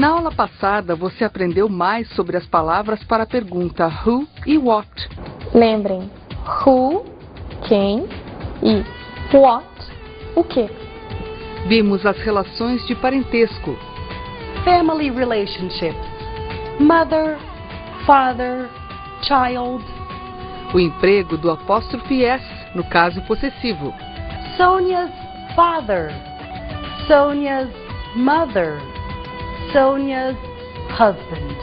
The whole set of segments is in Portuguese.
Na aula passada, você aprendeu mais sobre as palavras para a pergunta who e what. Lembrem, who, quem, e what, o que. Vimos as relações de parentesco. Family relationships. Mother, father, child. O emprego do apóstrofe S no caso possessivo. Sonia's father. Sonia's mother. Sonia's husband.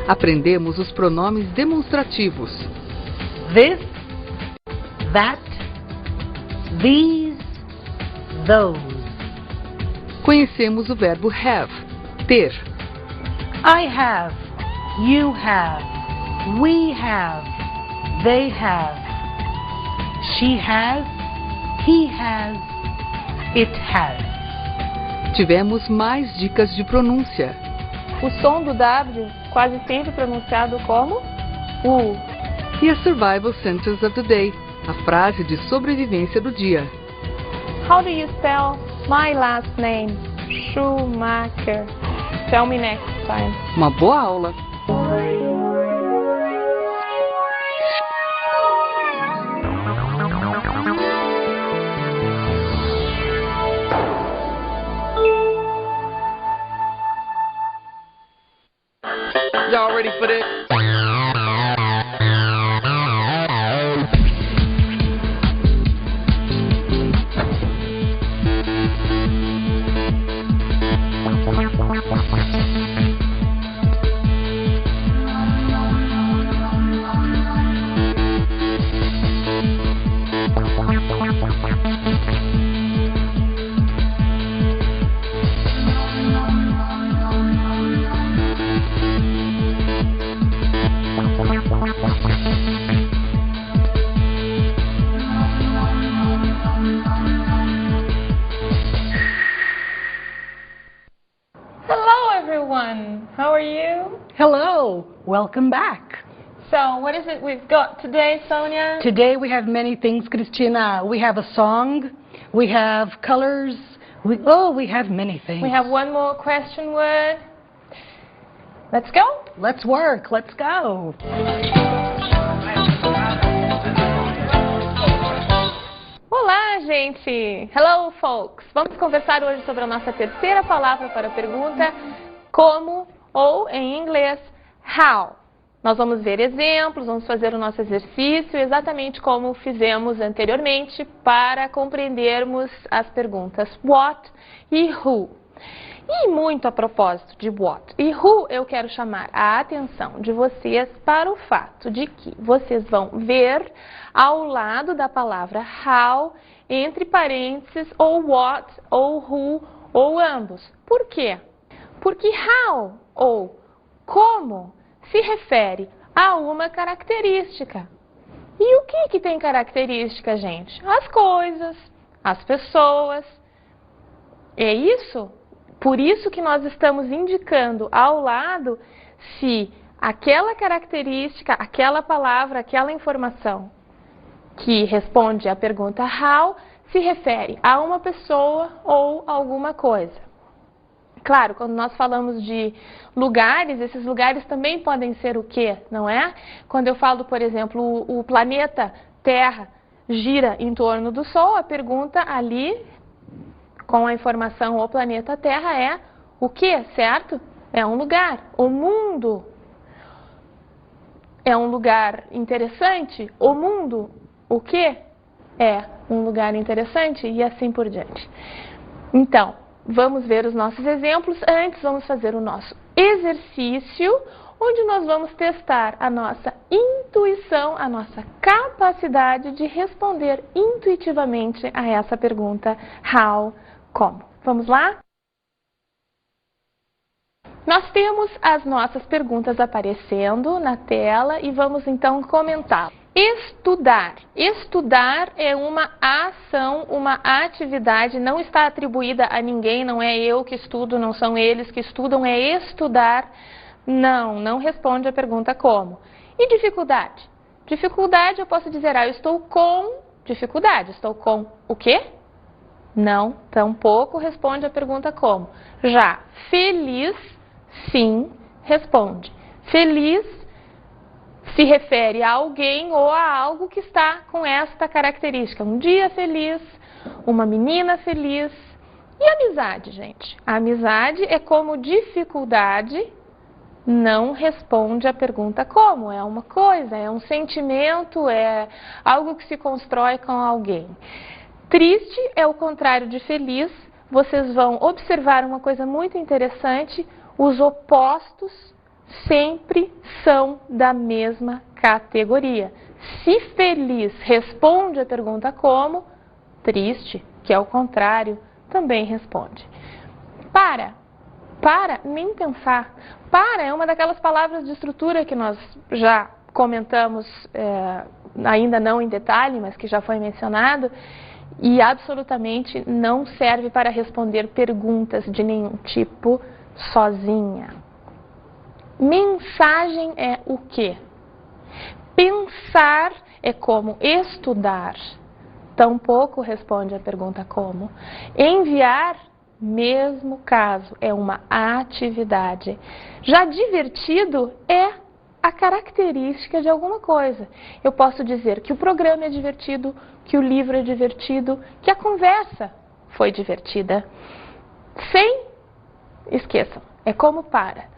Aprendemos os pronomes demonstrativos. This, that, these, those. Conhecemos o verbo have, ter. I have, you have, we have, they have, she has, he has, it has. Tivemos mais dicas de pronúncia. O som do W quase sempre pronunciado como U. E a survival sentence of the day, a frase de sobrevivência do dia. How do you spell my last name? Schumacher. Tell me next time. Uma boa aula! Y'all ready for this? Hello everyone, how are you? Hello, welcome back. So what is it we've got today, Sonia? Today we have many things, Cristina. We have a song, we have colors, we have many things. We have one more question word. Let's go. Let's work, let's go. Olá, gente! Hello, folks! Vamos conversar hoje sobre a nossa terceira palavra para a pergunta como ou, em inglês, how. Nós vamos ver exemplos, vamos fazer o nosso exercício exatamente como fizemos anteriormente para compreendermos as perguntas what e who. E muito a propósito de what e who, eu quero chamar a atenção de vocês para o fato de que vocês vão ver ao lado da palavra how, entre parênteses, ou what, ou who, ou ambos. Por quê? Porque how, ou como, se refere a uma característica. E o que tem característica, gente? As coisas, as pessoas. É isso? Por isso que nós estamos indicando ao lado se aquela característica, aquela palavra, aquela informação que responde à pergunta how se refere a uma pessoa ou alguma coisa. Claro, quando nós falamos de lugares, esses lugares também podem ser o quê, não é? Quando eu falo, por exemplo, o planeta Terra gira em torno do Sol, a pergunta ali, com a informação o planeta Terra é o quê, certo? É um lugar. O mundo é um lugar interessante? O mundo, o quê? É um lugar interessante? E assim por diante. Então, vamos ver os nossos exemplos. Antes, vamos fazer o nosso exercício, onde nós vamos testar a nossa intuição, a nossa capacidade de responder intuitivamente a essa pergunta how, como. Vamos lá? Nós temos as nossas perguntas aparecendo na tela e vamos então comentar. Estudar. Estudar é uma ação, uma atividade, não está atribuída a ninguém, não é eu que estudo, não são eles que estudam, é estudar. Não responde a pergunta como. E dificuldade? Dificuldade eu posso dizer, eu estou com dificuldade, estou com o quê? Não, tampouco responde a pergunta como. Já feliz, sim, responde. Feliz se refere a alguém ou a algo que está com esta característica. Um dia feliz, uma menina feliz. E amizade, gente? A amizade é como dificuldade, não responde a pergunta como. É uma coisa, é um sentimento, é algo que se constrói com alguém. Triste é o contrário de feliz. Vocês vão observar uma coisa muito interessante: os opostos sempre são da mesma categoria. Se feliz responde a pergunta como, triste, que é o contrário, também responde. Para, nem pensar. Para é uma daquelas palavras de estrutura que nós já comentamos, ainda não em detalhe, mas que já foi mencionado, e absolutamente não serve para responder perguntas de nenhum tipo sozinha. Mensagem é o quê? Pensar é como estudar. Tampouco responde a pergunta como. Enviar, mesmo caso, é uma atividade. Já divertido é a característica de alguma coisa. Eu posso dizer que o programa é divertido, que o livro é divertido, que a conversa foi divertida. Esqueçam, é como para.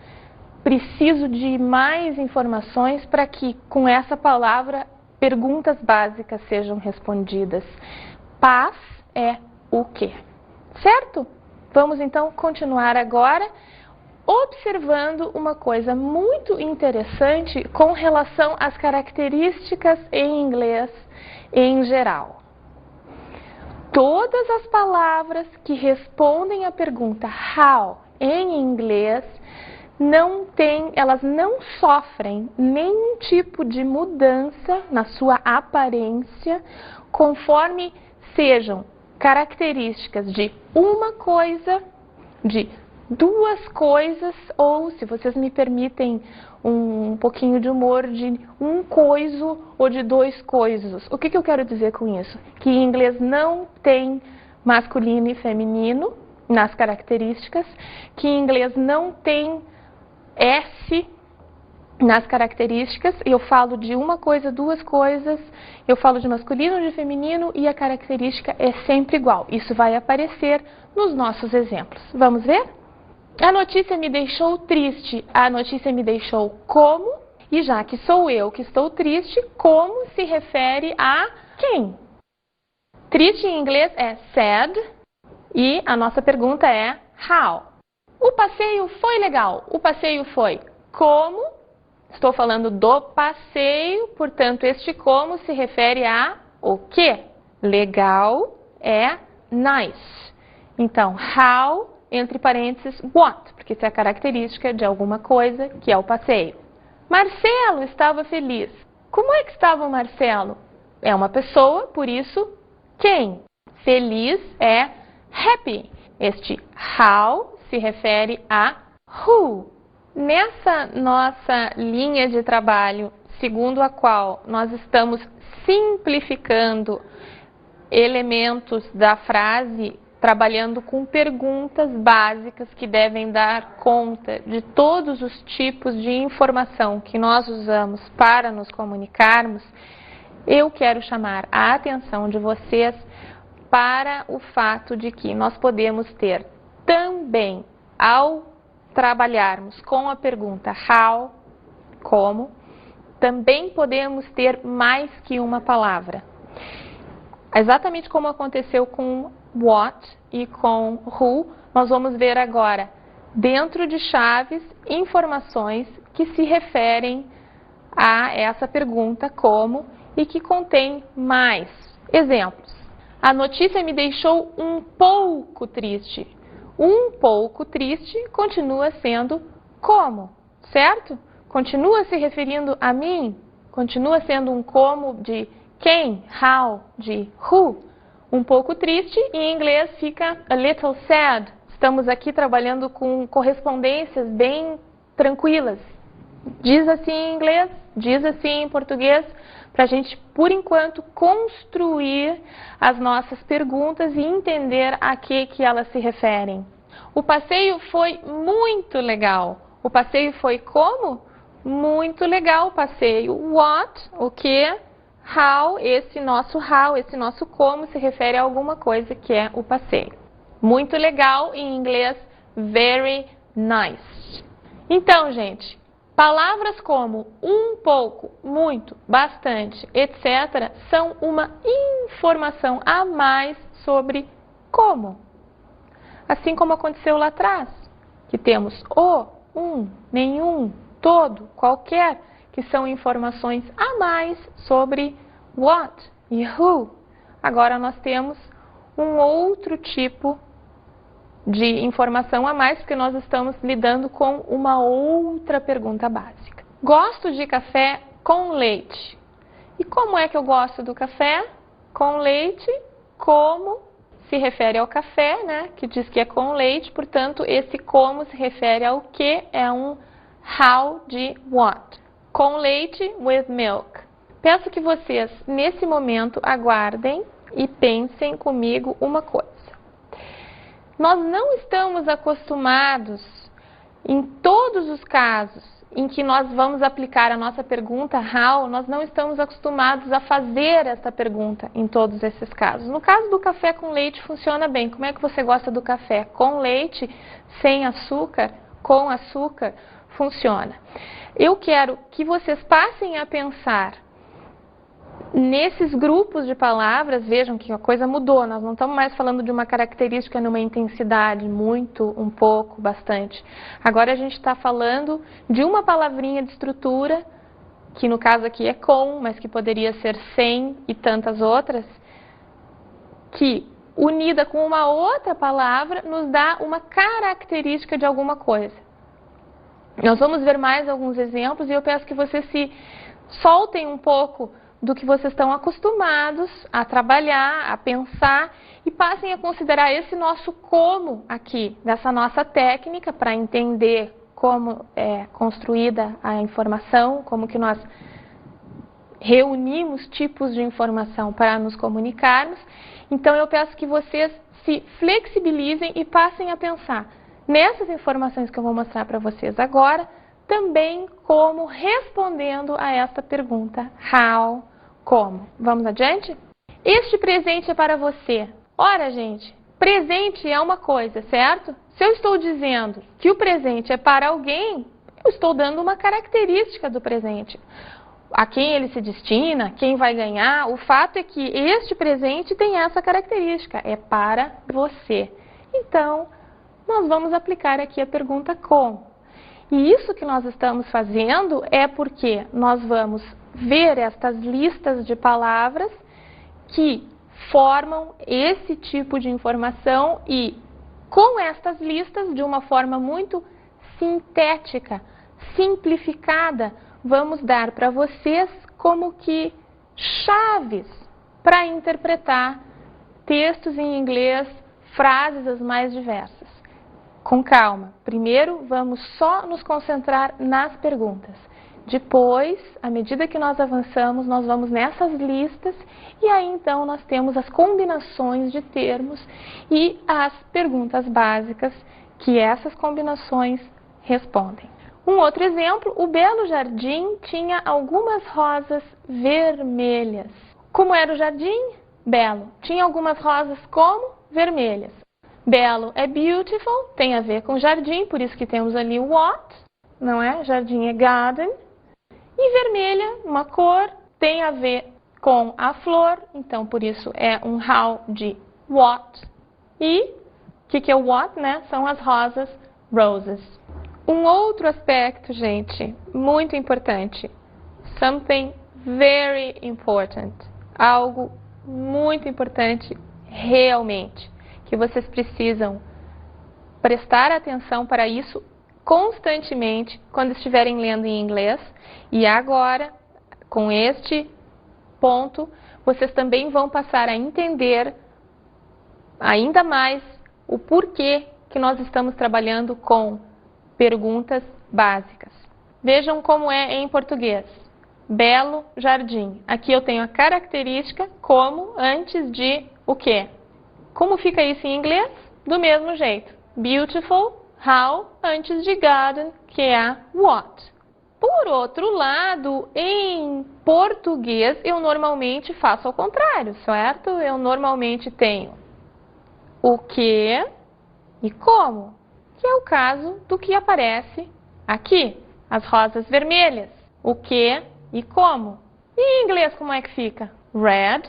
Preciso de mais informações para que, com essa palavra, perguntas básicas sejam respondidas. Paz é o quê? Certo? Vamos então continuar agora observando uma coisa muito interessante com relação às características em inglês em geral. Todas as palavras que respondem à pergunta how em inglês elas não sofrem nenhum tipo de mudança na sua aparência, conforme sejam características de uma coisa, de duas coisas, ou, se vocês me permitem um pouquinho de humor, de um coiso ou de dois coisos. O que eu quero dizer com isso? Que em inglês não tem masculino e feminino nas características, que em inglês não tem S nas características. Eu falo de uma coisa, duas coisas, eu falo de masculino, de feminino, e a característica é sempre igual. Isso vai aparecer nos nossos exemplos. Vamos ver? A notícia me deixou triste. A notícia me deixou como? E já que sou eu que estou triste, como se refere a quem? Triste em inglês é sad e a nossa pergunta é how. O passeio foi legal. O passeio foi como? Estou falando do passeio, portanto, este como se refere a o quê? Legal é nice. Então, how, entre parênteses, what, porque isso é a característica de alguma coisa, que é o passeio. Marcelo estava feliz. Como é que estava o Marcelo? É uma pessoa, por isso, quem? Feliz é happy. Este how se refere a who. Nessa nossa linha de trabalho, segundo a qual nós estamos simplificando elementos da frase, trabalhando com perguntas básicas que devem dar conta de todos os tipos de informação que nós usamos para nos comunicarmos, eu quero chamar a atenção de vocês para o fato de que nós podemos ter também, ao trabalharmos com a pergunta how, como, também podemos ter mais que uma palavra. Exatamente como aconteceu com what e com who, nós vamos ver agora, dentro de chaves, informações que se referem a essa pergunta como e que contém mais exemplos. A notícia me deixou um pouco triste. Um pouco triste continua sendo como, certo? Continua se referindo a mim, continua sendo um como de quem, how, de who. Um pouco triste, em inglês fica a little sad. Estamos aqui trabalhando com correspondências bem tranquilas. Diz assim em inglês, diz assim em português, para a gente, por enquanto, construir as nossas perguntas e entender a que elas se referem. O passeio foi muito legal. O passeio foi como? Muito legal o passeio. What? O que? How? Esse nosso como se refere a alguma coisa que é o passeio. Muito legal em inglês, very nice. Então, gente, palavras como um pouco, muito, bastante, etc. são uma informação a mais sobre como. Assim como aconteceu lá atrás, que temos o, um, nenhum, todo, qualquer, que são informações a mais sobre what e who. Agora nós temos um outro tipo de informação a mais, porque nós estamos lidando com uma outra pergunta básica. Gosto de café com leite. E como é que eu gosto do café com leite? Como se refere ao café, né? Que diz que é com leite, portanto, esse como se refere ao que, é um how de what. Com leite, with milk. Peço que vocês, nesse momento, aguardem e pensem comigo uma coisa. Nós não estamos acostumados, em todos os casos em que nós vamos aplicar a nossa pergunta how, nós não estamos acostumados a fazer essa pergunta em todos esses casos. No caso do café com leite funciona bem. Como é que você gosta do café? Com leite, sem açúcar, com açúcar? Funciona. Eu quero que vocês passem a pensar nesses grupos de palavras. Vejam que a coisa mudou, nós não estamos mais falando de uma característica numa intensidade, muito, um pouco, bastante. Agora a gente está falando de uma palavrinha de estrutura, que no caso aqui é com, mas que poderia ser sem e tantas outras, que unida com uma outra palavra nos dá uma característica de alguma coisa. Nós vamos ver mais alguns exemplos e eu peço que vocês se soltem um pouco do que vocês estão acostumados a trabalhar, a pensar e passem a considerar esse nosso como aqui, dessa nossa técnica para entender como é construída a informação, como que nós reunimos tipos de informação para nos comunicarmos. Então eu peço que vocês se flexibilizem e passem a pensar nessas informações que eu vou mostrar para vocês agora, também como respondendo a esta pergunta, how, como. Vamos adiante? Este presente é para você. Ora, gente, presente é uma coisa, certo? Se eu estou dizendo que o presente é para alguém, eu estou dando uma característica do presente. A quem ele se destina, quem vai ganhar, o fato é que este presente tem essa característica, é para você. Então, nós vamos aplicar aqui a pergunta como. E isso que nós estamos fazendo é porque nós vamos ver estas listas de palavras que formam esse tipo de informação e com estas listas, de uma forma muito sintética, simplificada, vamos dar para vocês como que chaves para interpretar textos em inglês, frases as mais diversas. Com calma. Primeiro, vamos só nos concentrar nas perguntas. Depois, à medida que nós avançamos, nós vamos nessas listas e aí então nós temos as combinações de termos e as perguntas básicas que essas combinações respondem. Um outro exemplo, o belo jardim tinha algumas rosas vermelhas. Como era o jardim? Belo. Tinha algumas rosas como? Vermelhas. Belo é beautiful, tem a ver com jardim, por isso que temos ali o what, não é? Jardim é garden. E vermelha, uma cor, tem a ver com a flor, então por isso é um how de what. E o que é o what, né? São as rosas, roses. Um outro aspecto, gente, muito importante. Something very important. Algo muito importante realmente, que vocês precisam prestar atenção para isso constantemente quando estiverem lendo em inglês. E agora, com este ponto, vocês também vão passar a entender ainda mais o porquê que nós estamos trabalhando com perguntas básicas. Vejam como é em português. Belo jardim. Aqui eu tenho a característica como antes de o quê? Como fica isso em inglês? Do mesmo jeito. Beautiful how antes de garden, que é what. Por outro lado, em português, eu normalmente faço ao contrário, certo? Eu normalmente tenho o que e como, que é o caso do que aparece aqui, as rosas vermelhas. O que e como. E em inglês como é que fica? Red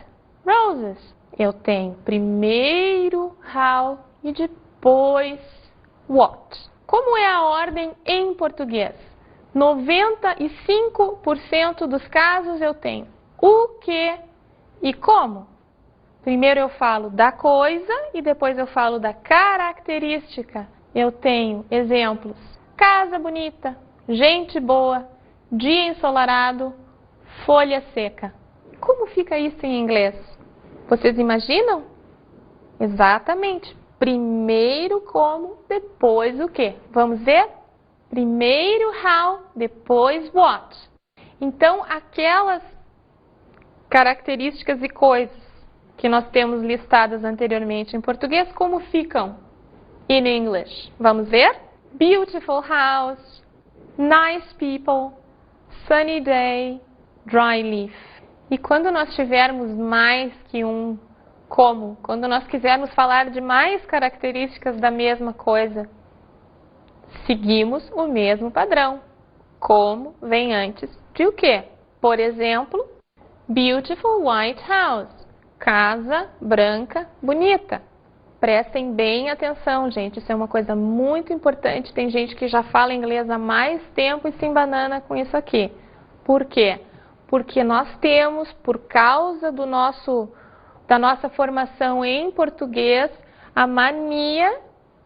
roses. Eu tenho primeiro how e depois what. Como é a ordem em português? 95% dos casos eu tenho o que e como. Primeiro eu falo da coisa e depois eu falo da característica. Eu tenho exemplos: casa bonita, gente boa, dia ensolarado, folha seca. Como fica isso em inglês? Vocês imaginam? Exatamente. Primeiro como, depois o que. Vamos ver? Primeiro how, depois what. Então, aquelas características e coisas que nós temos listadas anteriormente em português, como ficam in English? Vamos ver? Beautiful house, nice people, sunny day, dry leaf. E quando nós tivermos mais que um como, quando nós quisermos falar de mais características da mesma coisa, seguimos o mesmo padrão. Como vem antes de o quê? Por exemplo, beautiful white house. Casa branca bonita. Prestem bem atenção, gente. Isso é uma coisa muito importante. Tem gente que já fala inglês há mais tempo e se embanana com isso aqui. Por quê? Porque nós temos, por causa da nossa formação em português, a mania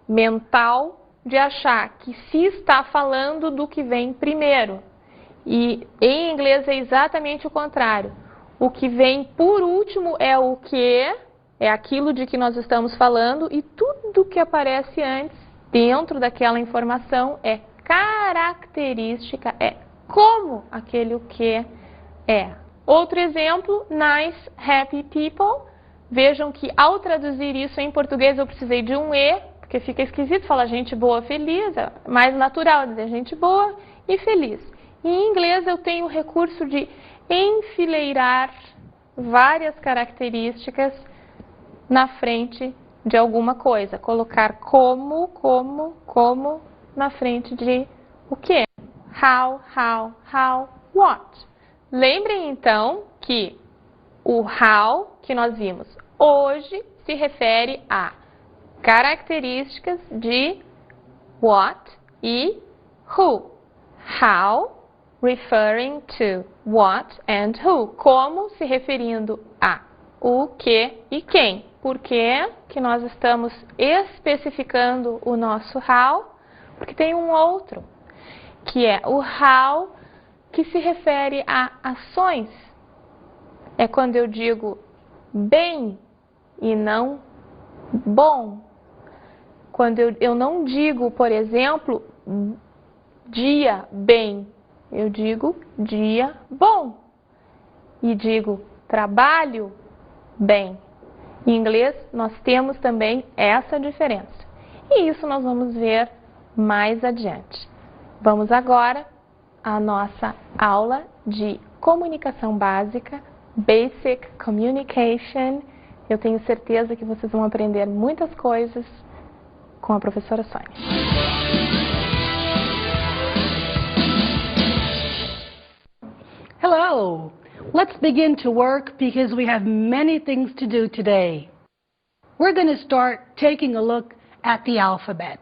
mental de achar que se está falando do que vem primeiro. E em inglês é exatamente o contrário. O que vem por último é o que, é aquilo de que nós estamos falando, e tudo que aparece antes, dentro daquela informação, é característica, é como aquele o que é. Outro exemplo, nice, happy people. Vejam que ao traduzir isso em português eu precisei de um E, porque fica esquisito falar gente boa, feliz, é mais natural dizer gente boa e feliz. E em inglês eu tenho o recurso de enfileirar várias características na frente de alguma coisa. Colocar como na frente de o que? How, what. Lembrem então que o how que nós vimos hoje se refere a características de what e who. How, referring to what and who. Como, se referindo a o que e quem. Por que que nós estamos especificando o nosso how? Porque tem um outro, que é o how que se refere a ações. É quando eu digo bem e não bom. Quando eu não digo, por exemplo, dia bem, eu digo dia bom. E digo trabalho bem. Em inglês, nós temos também essa diferença. E isso nós vamos ver mais adiante. Vamos agora à nossa aula de comunicação básica, Basic Communication. Eu tenho certeza que vocês vão aprender muitas coisas com a professora Sônia. Hello. Let's begin to work because we have many things to do today. We're going to start taking a look at the alphabet.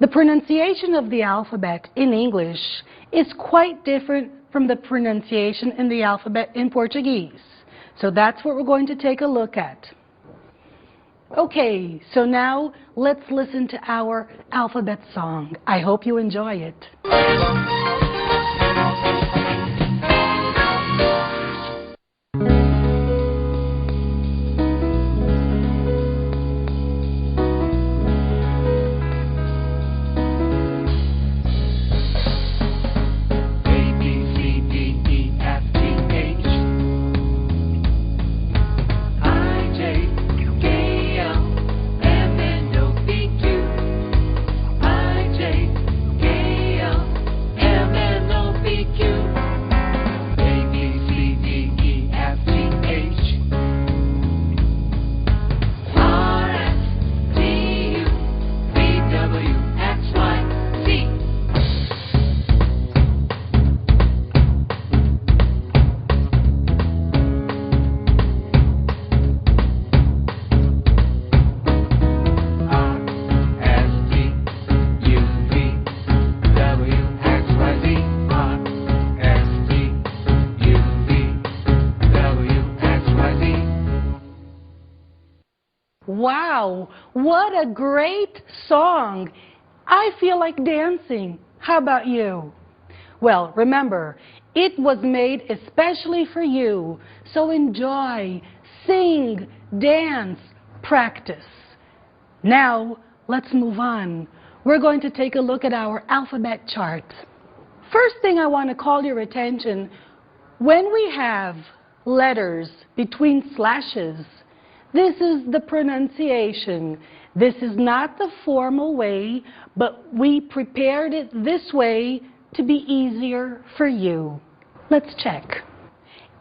The pronunciation of the alphabet in English is quite different from the pronunciation in the alphabet in Portuguese. So that's what we're going to take a look at. Okay, so now let's listen to our alphabet song. I hope you enjoy it. A, B, C, D, E, F, G, H, I, J, K, Wow, what a great song. I feel like dancing. How about you? Well, remember, it was made especially for you. So enjoy, sing, dance, practice. Now, let's move on. We're going to take a look at our alphabet chart. First thing I want to call your attention, when we have letters between slashes, this is the pronunciation. This is not the formal way, but we prepared it this way to be easier for you. Let's check.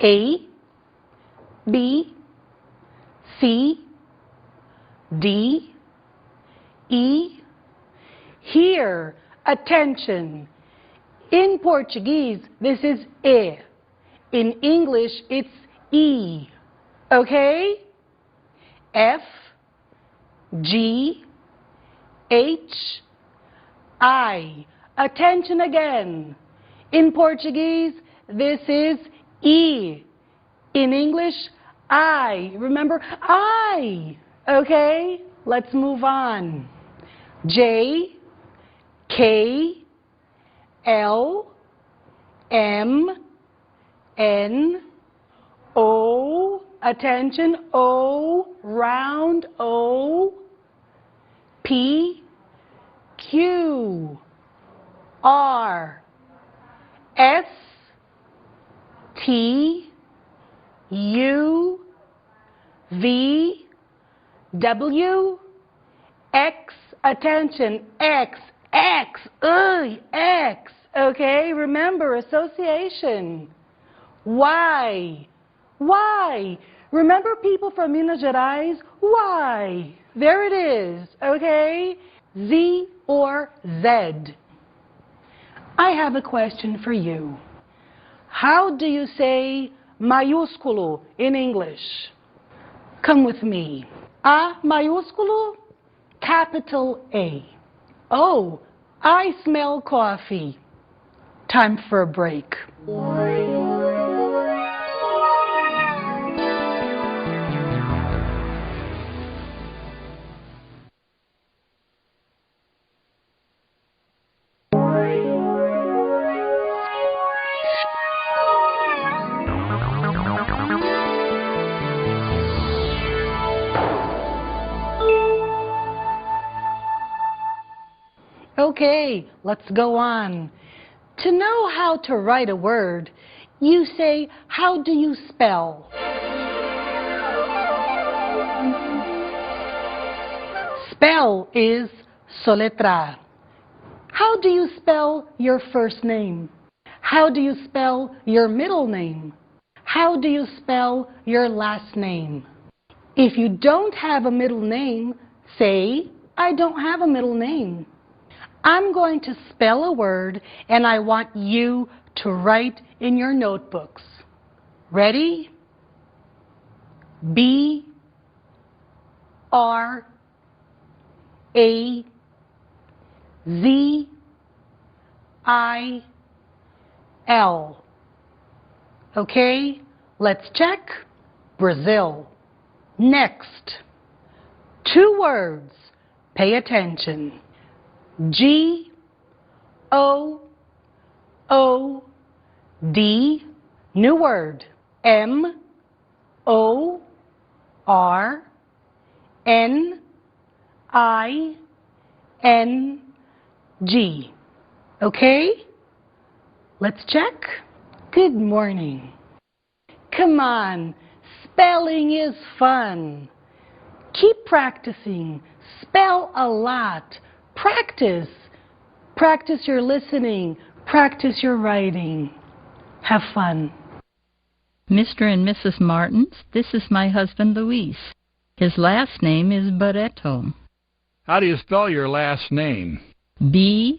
A, B, C, D, E. Here, attention. In Portuguese, this is E. In English, it's E. Okay? F, G, H, I. Attention again. In Portuguese, this is E. In English, I. Remember, I. Okay? Let's move on. J, K, L, M, N, O. Attention, O, round O, P, Q, R, S, T, U, V, W, X, attention, X, X, X, okay? Remember, association. Y, Y. Remember people from Minas Gerais? Y. There it is, okay? Z or Z. I have a question for you. How do you say maiúsculo in English? Come with me. A maiúsculo, capital A. Oh, I smell coffee. Time for a break. Okay, let's go on. To know how to write a word, you say, how do you spell? Spell is soletrar. How do you spell your first name? How do you spell your middle name? How do you spell your last name? If you don't have a middle name, say, I don't have a middle name. I'm going to spell a word, and I want you to write in your notebooks. Ready? B, R, A, Z, I, L. Okay, let's check. Brazil. Next, 2 words. Pay attention. G, O, O, D, new word. M, O, R, N, I, N, G. Okay? Let's check. Good morning. Come on, spelling is fun. Keep practicing. Spell a lot. Practice. Practice your listening. Practice your writing. Have fun. Mr. and Mrs. Martins, this is my husband Luis. His last name is Barreto. How do you spell your last name? B-A-R-R-E-T-O.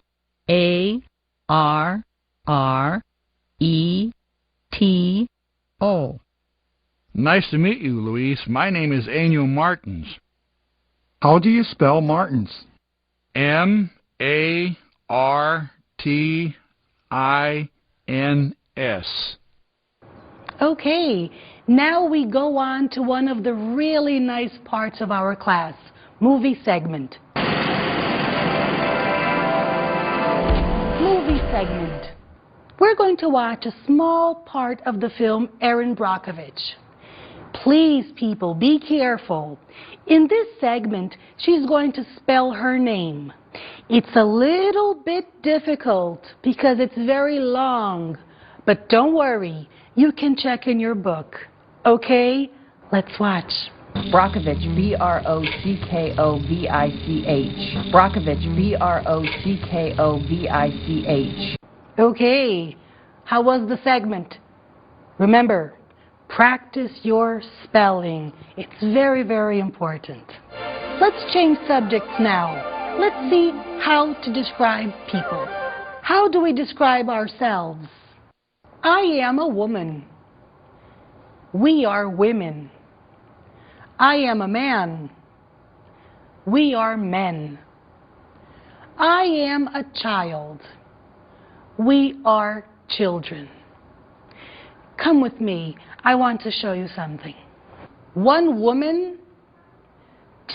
Nice to meet you, Luis. My name is Enio Martins. How do you spell Martins? M-A-R-T-I-N-S. Okay, now we go on to one of the really nice parts of our class, movie segment. Movie segment. We're going to watch a small part of the film Erin Brockovich. Please, people, be careful. In this segment, she's going to spell her name. It's a little bit difficult because it's very long, but don't worry, you can check in your book. Okay, let's watch. Brockovich, B-R-O-C-K-O-V-I-C-H. Brockovich, B-R-O-C-K-O-V-I-C-H. Okay, how was the segment? Remember, practice your spelling. It's very, very important. Let's change subjects now. Let's see how to describe people. How do we describe ourselves? I am a woman. We are women. I am a man. We are men. I am a child. We are children. Come with me. I want to show you something. One woman,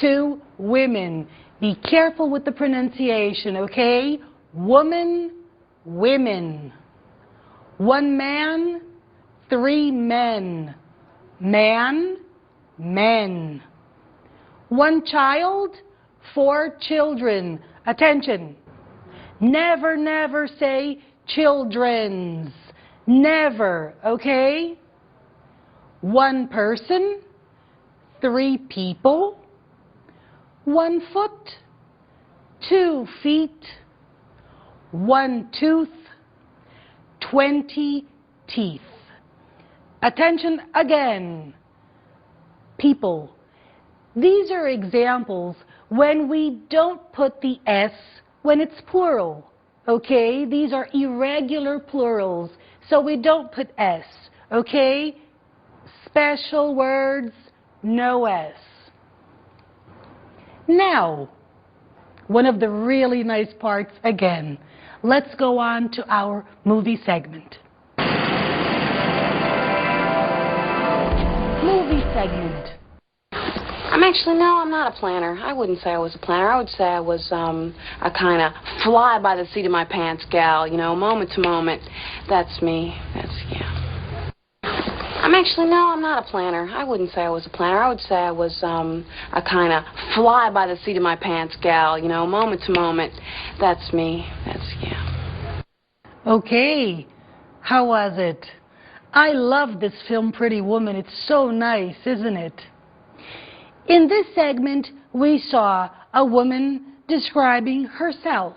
two women. Be careful with the pronunciation, okay? Woman, women. One man, three men. Man, men. One child, four children. Attention. Never, never say children's. Never, okay? One person, three people. 1 foot, 2 feet, 1 tooth, 20 teeth. Attention again. People, these are examples when we don't put the S when it's plural. Okay? These are irregular plurals, so we don't put S. Okay? Special words, no S. Now, one of the really nice parts again. Let's go on to our movie segment. Movie segment. I'm not a planner. I wouldn't say I was a planner. I would say I was a kind of fly by the seat of my pants gal, you know, moment to moment. That's me. Yeah. I'm not a planner. I wouldn't say I was a planner. I would say I was a kind of fly by the seat of my pants gal, you know, moment to moment. That's me. Yeah. Okay, how was it? I love this film, Pretty Woman. It's so nice, isn't it? In this segment, we saw a woman describing herself.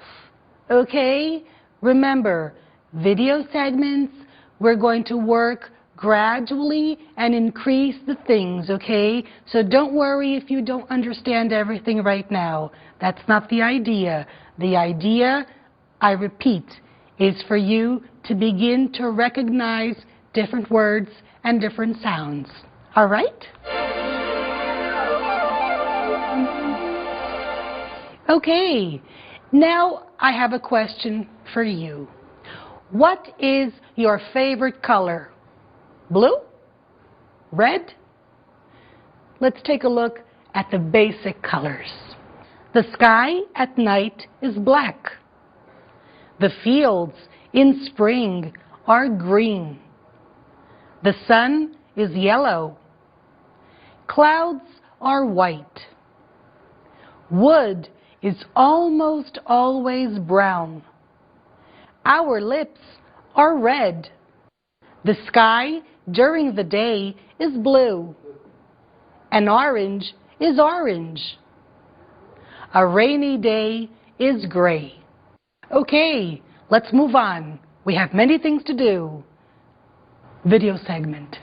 Okay? Remember, video segments, we're going to work gradually and increase the things, okay? So don't worry if you don't understand everything right now. That's not the idea. The idea, I repeat, is for you to begin to recognize different words and different sounds. All right? Okay, now I have a question for you. What is your favorite color? Blue? Red? Let's take a look at the basic colors. The sky at night is black. The fields in spring are green. The sun is yellow. Clouds are white. Wood is almost always brown. Our lips are red. The sky during the day is blue. An orange is orange. A rainy day is gray. Okay, let's move on. We have many things to do. Video segment.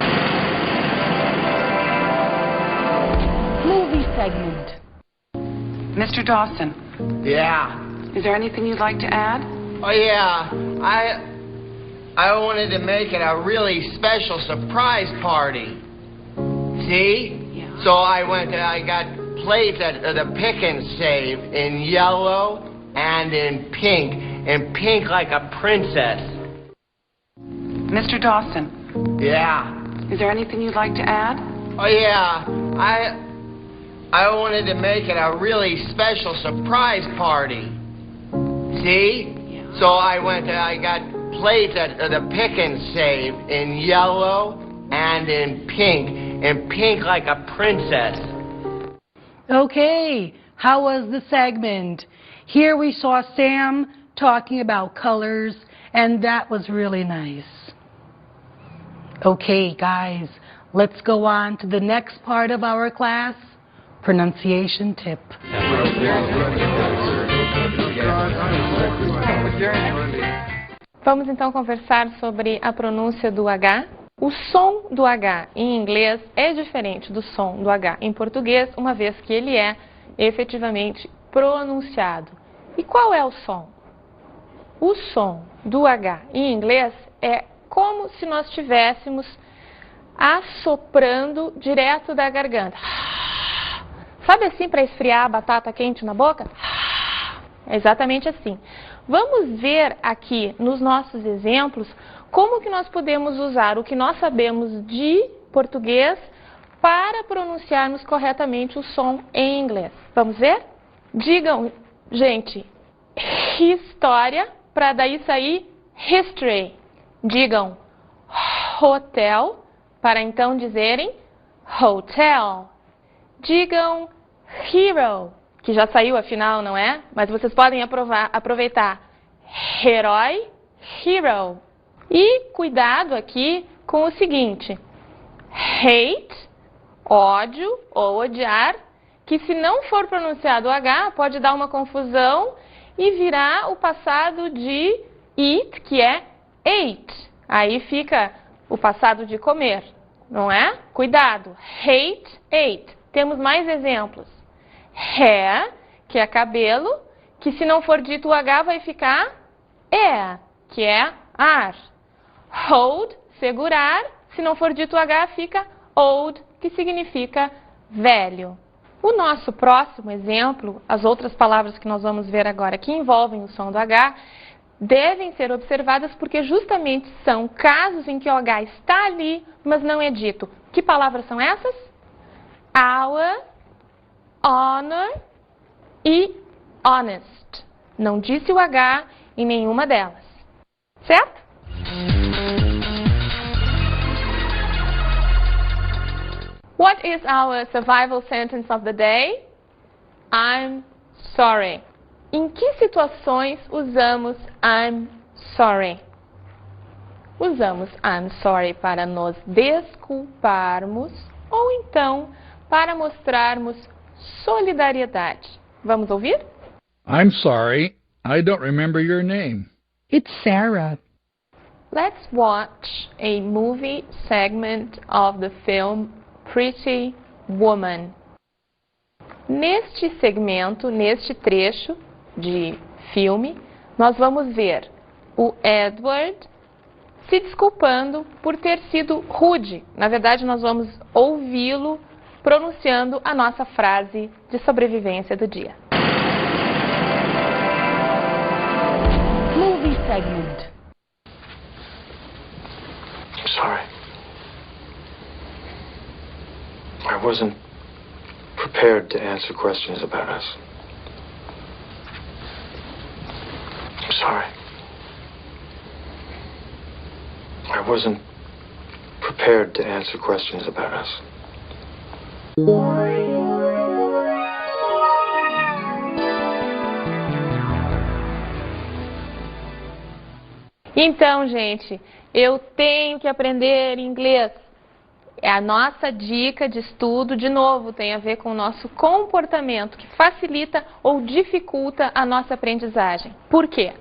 Movie segment. Mr. Dawson, Yeah. is there anything you'd like to add? Oh, yeah. I wanted to make it a really special surprise party. See? Yeah. So I got plates at the Pick and Save in yellow and in pink like a princess. Mr. Dawson, Yeah. Is there anything you'd like to add? Oh, yeah. I wanted to make it a really special surprise party. See? So I got plates at the Pick and Save in yellow and in pink like a princess. Okay, how was the segment? Here we saw Sam talking about colors, and that was really nice. Okay, guys, let's go on to the next part of our class, pronunciation tip. Vamos então conversar sobre a pronúncia do H. O som do H em inglês é diferente do som do H em português, uma vez que ele é efetivamente pronunciado. E qual é o som? O som do H em inglês é como se nós estivéssemos assoprando direto da garganta. Sabe assim para esfriar a batata quente na boca? É exatamente assim. Vamos ver aqui nos nossos exemplos como que nós podemos usar o que nós sabemos de português para pronunciarmos corretamente o som em inglês. Vamos ver? Digam, gente, história, para daí sair history. Digam hotel, para então dizerem hotel. Digam hero, que já saiu afinal, não é? Mas vocês podem aproveitar herói, hero. E cuidado aqui com o seguinte, hate, ódio ou odiar, que se não for pronunciado o H, pode dar uma confusão e virar o passado de eat, que é ate. Aí fica o passado de comer, não é? Cuidado, hate, ate. Temos mais exemplos. Hair, que é cabelo, que se não for dito o H vai ficar air, que é ar. Hold, segurar, se não for dito o H fica old, que significa velho. O nosso próximo exemplo, as outras palavras que nós vamos ver agora que envolvem o som do H, devem ser observadas porque justamente são casos em que o H está ali, mas não é dito. Que palavras são essas? Our, honor e honest. Não disse o H em nenhuma delas. Certo? What is our survival sentence of the day? I'm sorry. Em que situações usamos I'm sorry? Usamos I'm sorry para nos desculparmos ou então para mostrarmos solidariedade. Vamos ouvir? I'm sorry, I don't remember your name. It's Sarah. Let's watch a movie segment of the film Pretty Woman. Neste segmento, neste trecho de filme, nós vamos ver o Edward se desculpando por ter sido rude. Na verdade, nós vamos ouvi-lo pronunciando a nossa frase de sobrevivência do dia. Movie segment. I'm sorry. I wasn't prepared to answer questions about us. I'm sorry. I wasn't prepared to answer questions about us. Então, gente, eu tenho que aprender inglês. É a nossa dica de estudo, de novo, tem a ver com o nosso comportamento, que facilita ou dificulta a nossa aprendizagem. Por quê?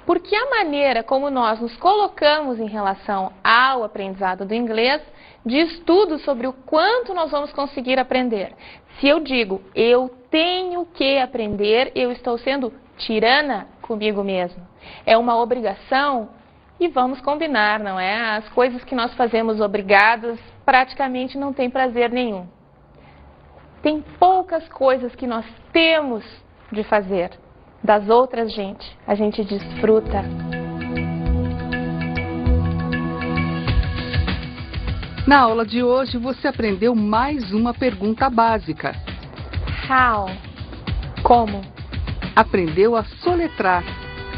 Porque a maneira como nós nos colocamos em relação ao aprendizado do inglês diz tudo sobre o quanto nós vamos conseguir aprender. Se eu digo, eu tenho que aprender, eu estou sendo tirana comigo mesmo. É uma obrigação e vamos combinar, não é? As coisas que nós fazemos obrigados praticamente não tem prazer nenhum. Tem poucas coisas que nós temos de fazer. Das outras, a gente desfruta. Na aula de hoje, você aprendeu mais uma pergunta básica. How? Como? Aprendeu a soletrar.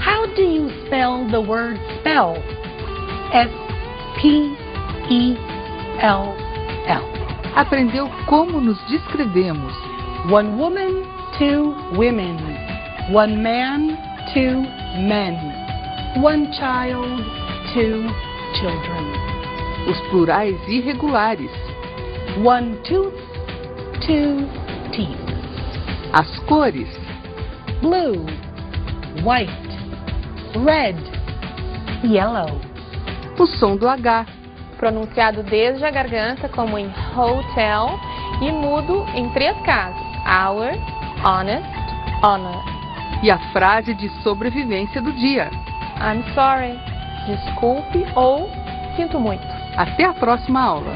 How do you spell the word spell? S-P-E-L-L. Aprendeu como nos descrevemos. One woman, two women. One man, two men. One child, two children. Os plurais irregulares. One tooth, two teeth. As cores. Blue, white, red, yellow. O som do H. Pronunciado desde a garganta, como em hotel, e mudo em 3 casos: hour, honest, honor. E a frase de sobrevivência do dia. I'm sorry, desculpe ou sinto muito. Até a próxima aula.